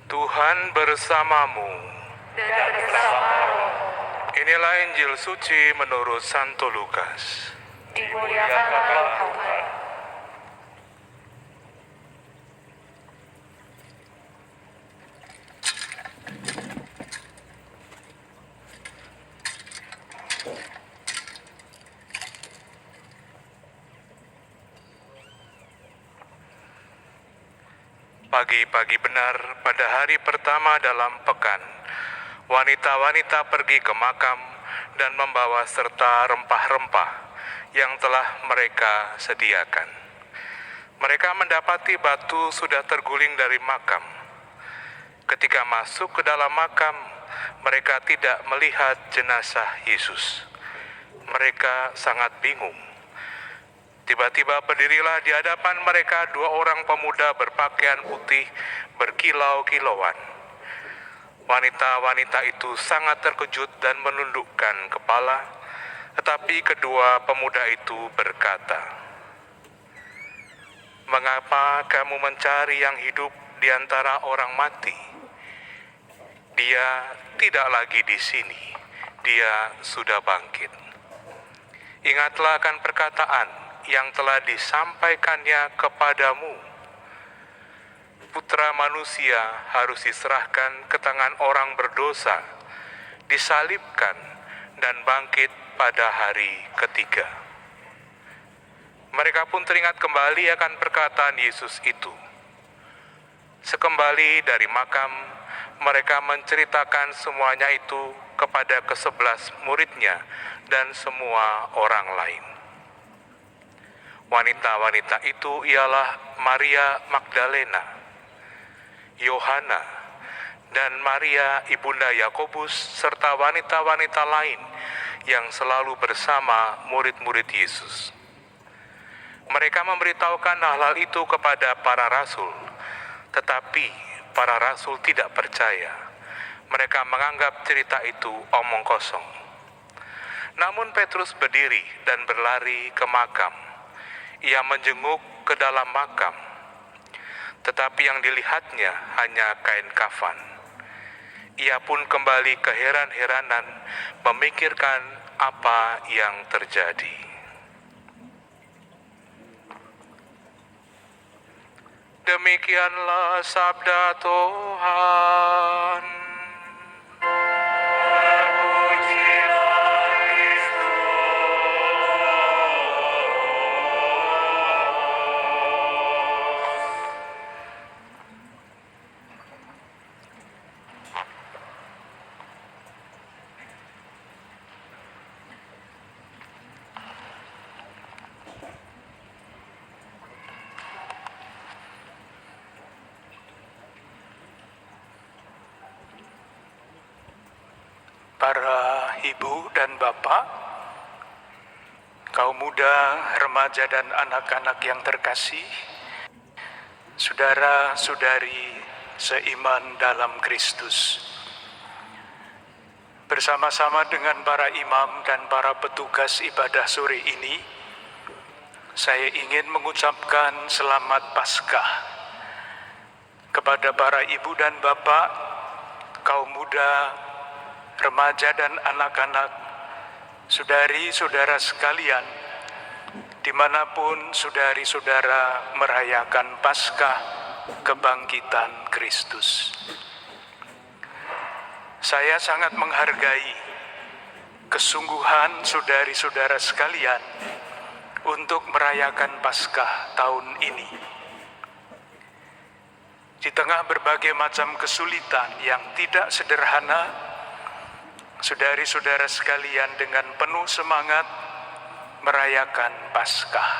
Tuhan bersamamu. Dan bersama rohmu. Inilah Injil suci menurut Santo Lukas. Dimuliakanlah Tuhan. Pagi-pagi benar pada hari pertama dalam pekan, wanita-wanita pergi ke makam dan membawa serta rempah-rempah yang telah mereka sediakan. Mereka mendapati batu sudah terguling dari makam. Ketika masuk ke dalam makam, mereka tidak melihat jenazah Yesus. Mereka sangat bingung. Tiba-tiba berdirilah di hadapan mereka dua orang pemuda berpakaian putih berkilau-kilauan. Wanita-wanita itu sangat terkejut dan menundukkan kepala, tetapi kedua pemuda itu berkata, "Mengapa kamu mencari yang hidup di antara orang mati? Dia tidak lagi di sini, dia sudah bangkit. Ingatlah akan perkataan yang telah disampaikannya kepadamu. Putra manusia harus diserahkan ke tangan orang berdosa, disalibkan, dan bangkit pada hari ketiga." Mereka pun teringat kembali akan perkataan Yesus itu. Sekembali dari makam, mereka menceritakan semuanya itu kepada ke-11 muridnya dan semua orang lain. Wanita-wanita itu ialah Maria Magdalena, Yohana, dan Maria ibunda Yakobus serta wanita-wanita lain yang selalu bersama murid-murid Yesus. Mereka memberitahukan hal-hal itu kepada para rasul, tetapi para rasul tidak percaya. Mereka menganggap cerita itu omong kosong. Namun Petrus berdiri dan berlari ke makam. Ia menjenguk ke dalam makam, tetapi yang dilihatnya hanya kain kafan. Ia pun kembali keheran-heranan memikirkan apa yang terjadi. Demikianlah sabda Tuhan. Para ibu dan bapak, kaum muda, remaja dan anak-anak yang terkasih, saudara-saudari seiman dalam Kristus. Bersama-sama dengan para imam dan para petugas ibadah sore ini, saya ingin mengucapkan selamat Paskah kepada para ibu dan bapak, kaum muda, remaja dan anak-anak, saudari-saudara sekalian, dimanapun saudari-saudara merayakan Paskah kebangkitan Kristus. Saya sangat menghargai kesungguhan saudari-saudara sekalian untuk merayakan Paskah tahun ini. Di tengah berbagai macam kesulitan yang tidak sederhana, saudari-saudara sekalian dengan penuh semangat merayakan Paskah.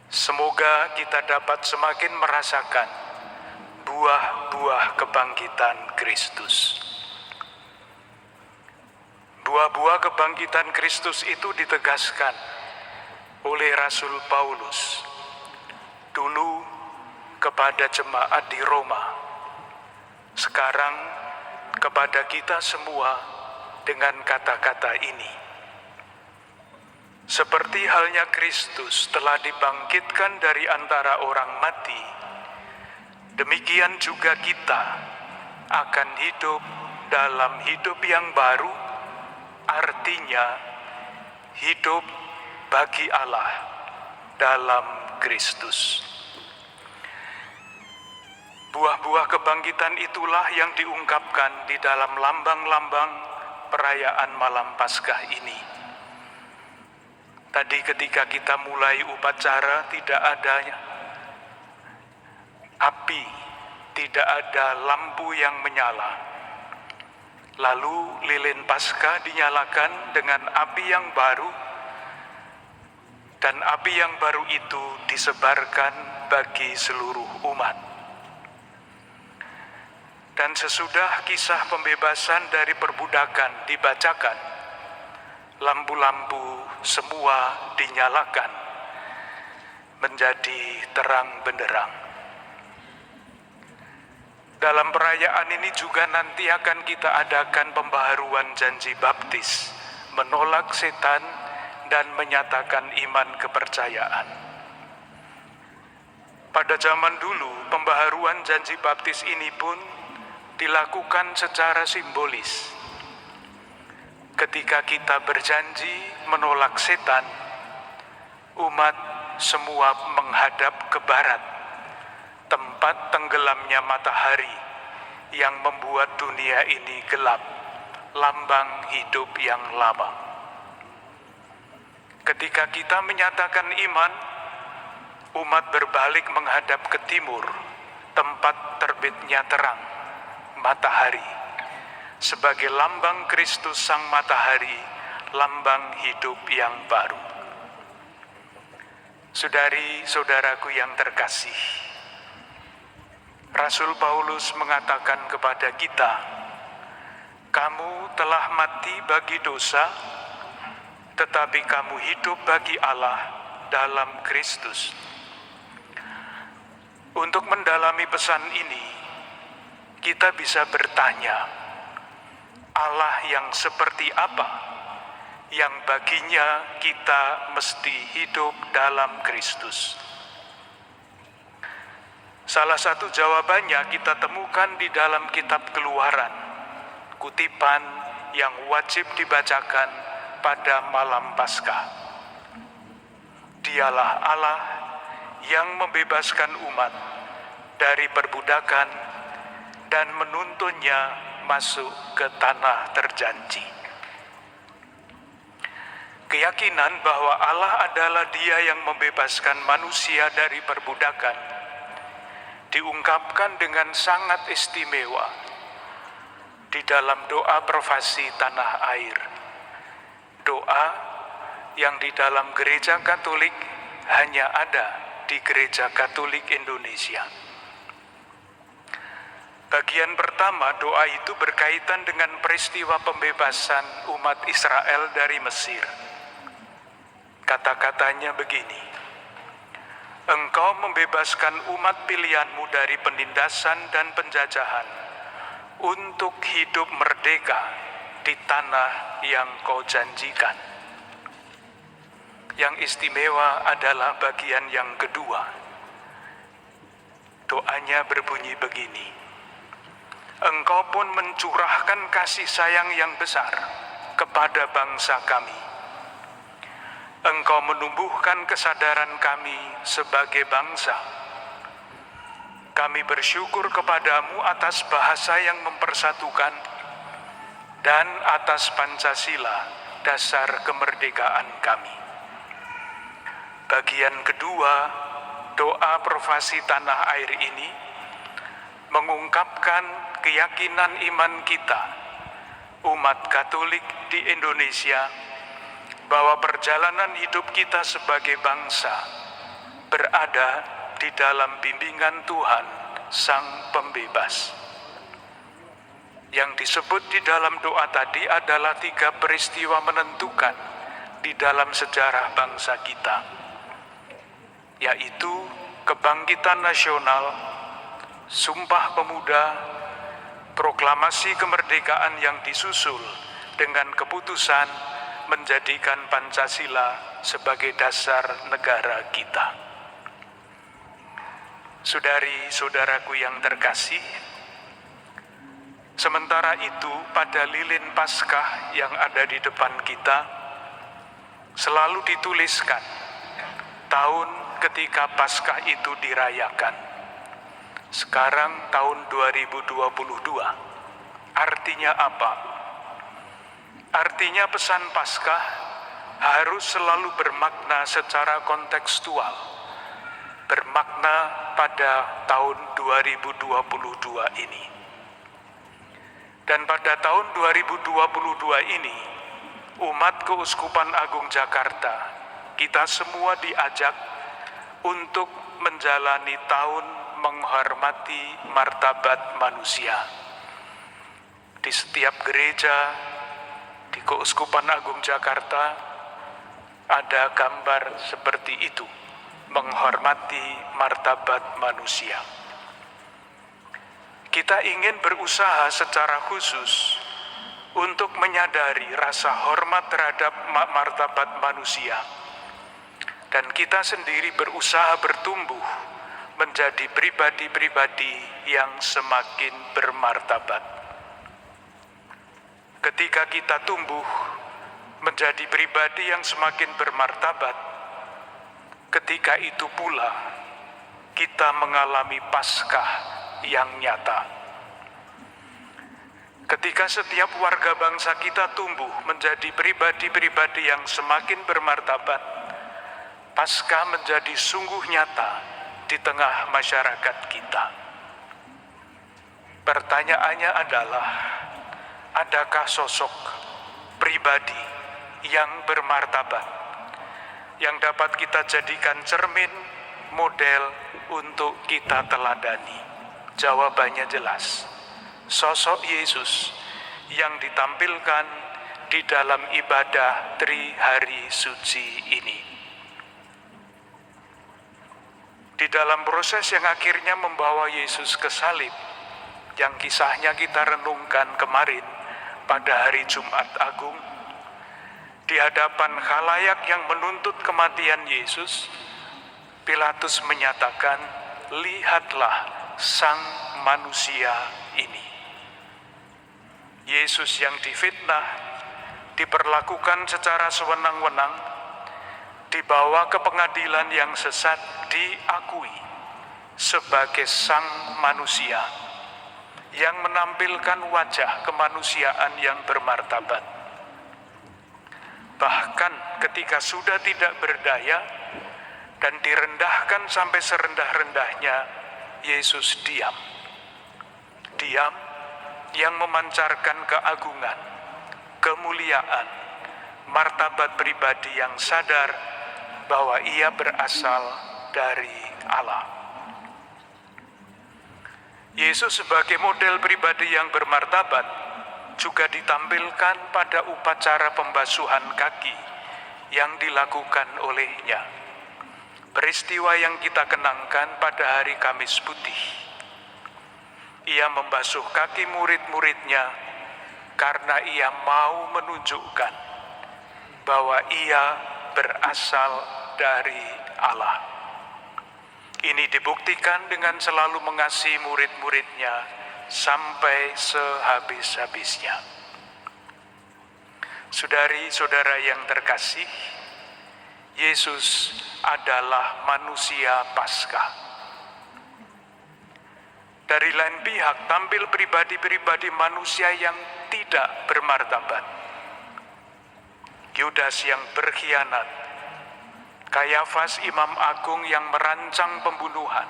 Semoga kita dapat semakin merasakan buah-buah kebangkitan Kristus. Buah-buah kebangkitan Kristus itu ditegaskan oleh Rasul Paulus dulu kepada jemaat di Roma, sekarang kepada kita semua dengan kata-kata ini. Seperti halnya Kristus telah dibangkitkan dari antara orang mati, demikian juga kita akan hidup dalam hidup yang baru, artinya hidup bagi Allah dalam Kristus. Buah-buah kebangkitan itulah yang diungkapkan di dalam lambang-lambang perayaan Malam Paskah ini. Tadi ketika kita mulai upacara tidak ada api, tidak ada lampu yang menyala. Lalu lilin Paskah dinyalakan dengan api yang baru, dan api yang baru itu disebarkan bagi seluruh umat. Dan sesudah kisah pembebasan dari perbudakan dibacakan, lampu-lampu semua dinyalakan menjadi terang benderang. Dalam perayaan ini juga nanti akan kita adakan pembaharuan janji baptis, menolak setan dan menyatakan iman kepercayaan. Pada zaman dulu, pembaharuan janji baptis ini pun dilakukan secara simbolis. Ketika kita berjanji menolak setan, umat semua menghadap ke barat, tempat tenggelamnya matahari yang membuat dunia ini gelap, lambang hidup yang lama. Ketika kita menyatakan iman, umat berbalik menghadap ke timur, tempat terbitnya terang, matahari, sebagai lambang Kristus Sang Matahari, lambang hidup yang baru. Saudari-saudaraku yang terkasih, Rasul Paulus mengatakan kepada kita, kamu telah mati bagi dosa, tetapi kamu hidup bagi Allah dalam Kristus. Untuk mendalami pesan ini, kita bisa bertanya, Allah yang seperti apa yang baginya kita mesti hidup dalam Kristus? Salah satu jawabannya kita temukan di dalam kitab Keluaran, kutipan yang wajib dibacakan pada malam Paskah. Dialah Allah yang membebaskan umat dari perbudakan dan menuntunnya masuk ke tanah terjanji. Keyakinan bahwa Allah adalah Dia yang membebaskan manusia dari perbudakan diungkapkan dengan sangat istimewa di dalam doa profasi tanah air. Doa yang di dalam gereja Katolik hanya ada di Gereja Katolik Indonesia. Bagian pertama doa itu berkaitan dengan peristiwa pembebasan umat Israel dari Mesir. Kata-katanya begini, Engkau membebaskan umat pilihanmu dari penindasan dan penjajahan untuk hidup merdeka di tanah yang kau janjikan. Yang istimewa adalah bagian yang kedua. Doanya berbunyi begini, Engkau pun mencurahkan kasih sayang yang besar kepada bangsa kami. Engkau menumbuhkan kesadaran kami sebagai bangsa. Kami bersyukur kepadamu atas bahasa yang mempersatukan dan atas Pancasila, dasar kemerdekaan kami. Bagian kedua, doa profasi tanah air ini mengungkapkan keyakinan iman kita, umat Katolik di Indonesia, bahwa perjalanan hidup kita sebagai bangsa berada di dalam bimbingan Tuhan, Sang Pembebas. Yang disebut di dalam doa tadi adalah 3 peristiwa menentukan di dalam sejarah bangsa kita, yaitu kebangkitan nasional, Sumpah Pemuda, proklamasi kemerdekaan yang disusul dengan keputusan menjadikan Pancasila sebagai dasar negara kita. Saudari-saudaraku yang terkasih, sementara itu pada lilin Paskah yang ada di depan kita selalu dituliskan tahun ketika Paskah itu dirayakan. Sekarang tahun 2022. Artinya apa? Artinya pesan Paskah harus selalu bermakna secara kontekstual, bermakna pada tahun 2022 ini. Dan pada tahun 2022 ini, umat Keuskupan Agung Jakarta, kita semua diajak untuk menjalani tahun menghormati martabat manusia. Di setiap gereja di Keuskupan Agung Jakarta ada gambar seperti itu, menghormati martabat manusia. Kita ingin berusaha secara khusus untuk menyadari rasa hormat terhadap martabat manusia, dan kita sendiri berusaha bertumbuh menjadi pribadi-pribadi yang semakin bermartabat. Ketika kita tumbuh menjadi pribadi yang semakin bermartabat, ketika itu pula kita mengalami Paskah yang nyata. Ketika setiap warga bangsa kita tumbuh menjadi pribadi-pribadi yang semakin bermartabat, Paskah menjadi sungguh nyata di tengah masyarakat kita. Pertanyaannya adalah, adakah sosok pribadi yang bermartabat yang dapat kita jadikan cermin, model untuk kita teladani? Jawabannya jelas, sosok Yesus yang ditampilkan di dalam ibadah Trihari Suci ini. Di dalam proses yang akhirnya membawa Yesus ke salib, yang kisahnya kita renungkan kemarin pada hari Jumat Agung, di hadapan khalayak yang menuntut kematian Yesus, Pilatus menyatakan, "Lihatlah Sang manusia ini." Yesus yang difitnah, diperlakukan secara sewenang-wenang, dibawa ke pengadilan yang sesat, diakui sebagai Sang manusia yang menampilkan wajah kemanusiaan yang bermartabat. Bahkan ketika sudah tidak berdaya dan direndahkan sampai serendah-rendahnya, Yesus diam. Diam yang memancarkan keagungan, kemuliaan, martabat pribadi yang sadar bahwa ia berasal dari Allah. Yesus sebagai model pribadi yang bermartabat juga ditampilkan pada upacara pembasuhan kaki yang dilakukan olehnya. Peristiwa yang kita kenangkan pada hari Kamis Putih. Ia membasuh kaki murid-muridnya karena ia mau menunjukkan bahwa ia berasal dari Allah. Ini dibuktikan dengan selalu mengasihi murid-muridnya sampai sehabis-habisnya. Saudari-saudara yang terkasih, Yesus adalah manusia Paskah. Dari lain pihak tampil pribadi-pribadi manusia yang tidak bermartabat. Yudas yang berkhianat, Kayafas Imam Agung yang merancang pembunuhan,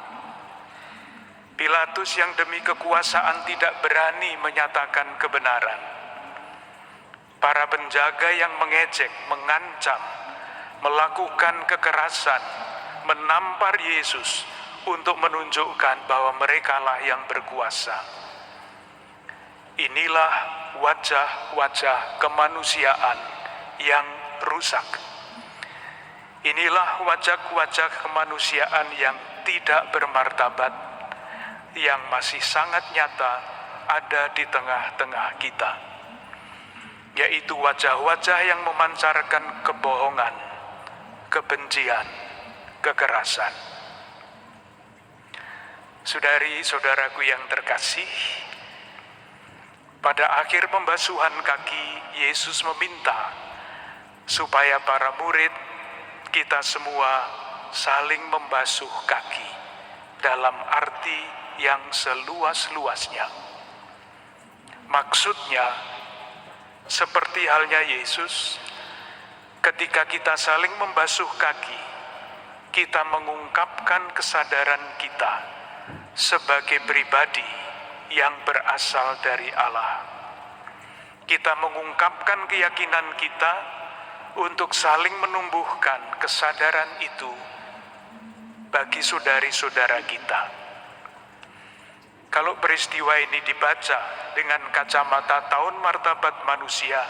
Pilatus yang demi kekuasaan tidak berani menyatakan kebenaran, para penjaga yang mengejek, mengancam, melakukan kekerasan, menampar Yesus untuk menunjukkan bahwa merekalah yang berkuasa. Inilah wajah-wajah kemanusiaan yang rusak. Inilah wajah-wajah kemanusiaan yang tidak bermartabat, yang masih sangat nyata ada di tengah-tengah kita, yaitu wajah-wajah yang memancarkan kebohongan, kebencian, kekerasan. Saudari-saudaraku yang terkasih, pada akhir pembasuhan kaki, Yesus meminta supaya para murid kita semua saling membasuh kaki dalam arti yang seluas-luasnya. Maksudnya, seperti halnya Yesus, ketika kita saling membasuh kaki, kita mengungkapkan kesadaran kita sebagai pribadi yang berasal dari Allah. Kita mengungkapkan keyakinan kita untuk saling menumbuhkan kesadaran itu bagi saudari-saudara kita. Kalau peristiwa ini dibaca dengan kacamata tahun martabat manusia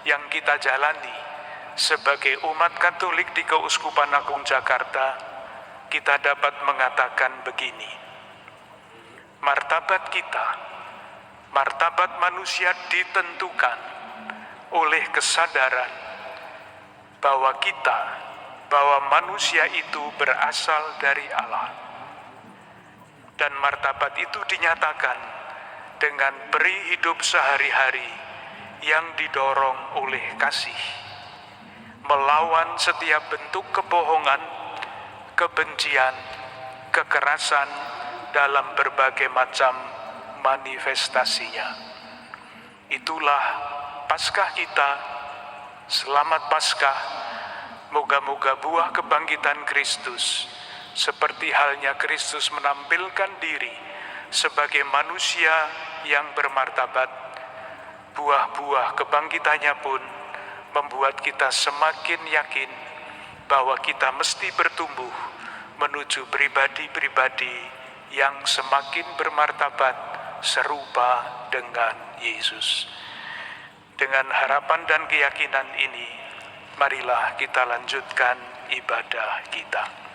yang kita jalani sebagai umat Katolik di Keuskupan Agung Jakarta, kita dapat mengatakan begini: martabat kita, martabat manusia ditentukan oleh kesadaran bahwa manusia itu berasal dari Allah. Dan martabat itu dinyatakan dengan peri hidup sehari-hari yang didorong oleh kasih, melawan setiap bentuk kebohongan, kebencian, kekerasan dalam berbagai macam manifestasinya. Itulah Paskah kita. Selamat Paskah. Moga-moga buah kebangkitan Kristus, seperti halnya Kristus menampilkan diri sebagai manusia yang bermartabat, buah-buah kebangkitannya pun membuat kita semakin yakin bahwa kita mesti bertumbuh menuju pribadi-pribadi yang semakin bermartabat serupa dengan Yesus. Dengan harapan dan keyakinan ini, marilah kita lanjutkan ibadah kita.